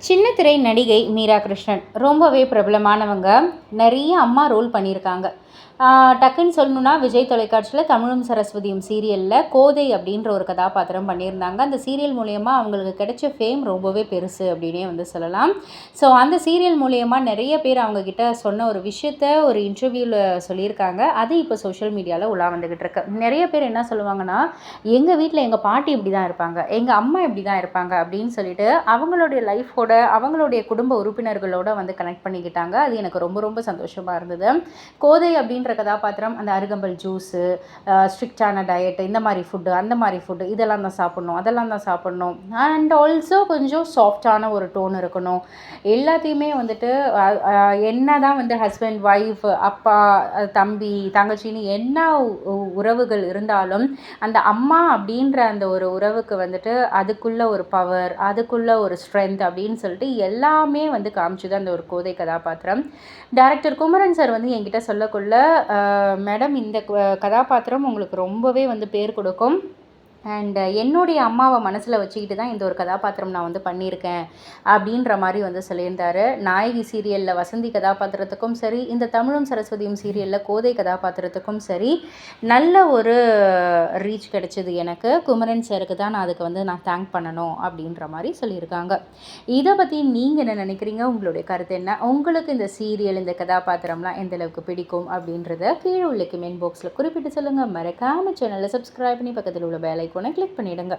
சின்ன திரை நடிகை மீரா கிருஷ்ணன் ரொம்பவே பிரபலமானவங்க. நிறைய அம்மா ரோல் பண்ணியிருக்காங்க. டக்குன்னு சொல்லணுன்னா விஜய் தொலைக்காட்சியில் தமிழும் சரஸ்வதியும் சீரியலில் கோதை அப்படின்ற ஒரு கதாபாத்திரம் பண்ணியிருந்தாங்க. அந்த சீரியல் மூலயமா அவங்களுக்கு கிடைச்ச ஃபேம் ரொம்பவே பெருசு அப்படின்னே வந்து சொல்லலாம். ஸோ அந்த சீரியல் மூலயமா நிறைய பேர் அவங்கக்கிட்ட சொன்ன ஒரு விஷயத்த ஒரு இன்டர்வியூவில் சொல்லியிருக்காங்க. அது இப்போ சோஷியல் மீடியாவில் உலா வந்துக்கிட்டு இருக்கு. நிறைய பேர் என்ன சொல்லுவாங்கன்னா, எங்கள் வீட்டில் எங்கள் பாட்டி இப்படி தான் இருப்பாங்க, எங்கள் அம்மா இப்படி தான் இருப்பாங்க அப்படின்னு சொல்லிட்டு அவங்களுடைய லைஃபோட அவங்களுடைய குடும்ப உறுப்பினர்களோட வந்து கனெக்ட் பண்ணிக்கிட்டாங்க. அது எனக்கு ரொம்ப ரொம்ப சந்தோஷமாக இருந்தது. கோதை அப்படின்ற கதாபாத்திரம் அந்த அருகம்பல் ஜூஸு, ஸ்ட்ரிக்டான டயட், இந்த மாதிரி ஃபுட்டு அந்த மாதிரி ஃபுட்டு இதெல்லாம் தான் சாப்பிட்ணும், அதெல்லாம் தான் சாப்பிட்ணும், அண்ட் ஆல்சோ கொஞ்சம் சாஃப்டான ஒரு டோன் இருக்கணும். எல்லாத்தையுமே வந்துட்டு என்ன தான் வந்து ஹஸ்பண்ட் ஒய்ஃப் அப்பா தம்பி தங்கச்சின்னு என்ன உறவுகள் இருந்தாலும் அந்த அம்மா அப்படின்ற அந்த ஒரு உறவுக்கு வந்துட்டு அதுக்குள்ள ஒரு பவர், அதுக்குள்ள ஒரு ஸ்ட்ரென்த் அப்படின்னு சொல்லிட்டு எல்லாமே வந்து காமிச்சுது அந்த ஒரு கோதை கதாபாத்திரம். டைரக்டர் குமரன் சார் வந்து என்கிட்ட சொல்லக்குள்ள, மேடம் இந்த கதாபாத்திரம் உங்களுக்கு ரொம்பவே வந்து பேர் கொடுக்கும், அண்ட் என்னுடைய அம்மாவை மனசில் வச்சுக்கிட்டு தான் இந்த ஒரு கதாபாத்திரம் நான் வந்து பண்ணியிருக்கேன் அப்படின்ற மாதிரி வந்து சொல்லியிருந்தார். நாயகி சீரியலில் வசந்தி கதாபாத்திரத்துக்கும் சரி, இந்த தமிழும் சரஸ்வதியும் சீரியலில் கோதை கதாபாத்திரத்துக்கும் சரி நல்ல ஒரு ரீச் கிடைச்சிது எனக்கு. குமரன் சாருக்கு தான் நான் அதுக்கு வந்து நான் தேங்க் பண்ணணும் அப்படின்ற மாதிரி சொல்லியிருக்காங்க. இதை பற்றி நீங்கள் என்ன நினைக்கிறீங்க? உங்களுடைய கருத்து என்ன? உங்களுக்கு இந்த சீரியல் இந்த கதாபாத்திரம்லாம் எந்த அளவுக்கு பிடிக்கும் அப்படின்றத கீழே உள்ள கமெண்ட் பாக்ஸில் குறிப்பிட்டு சொல்லுங்கள். மறக்காமல் சேனலை சப்ஸ்கிரைப் பண்ணி பக்கத்தில் உள்ள பெல் ஐகானை கிளிக் பண்ணிவிடுங்க.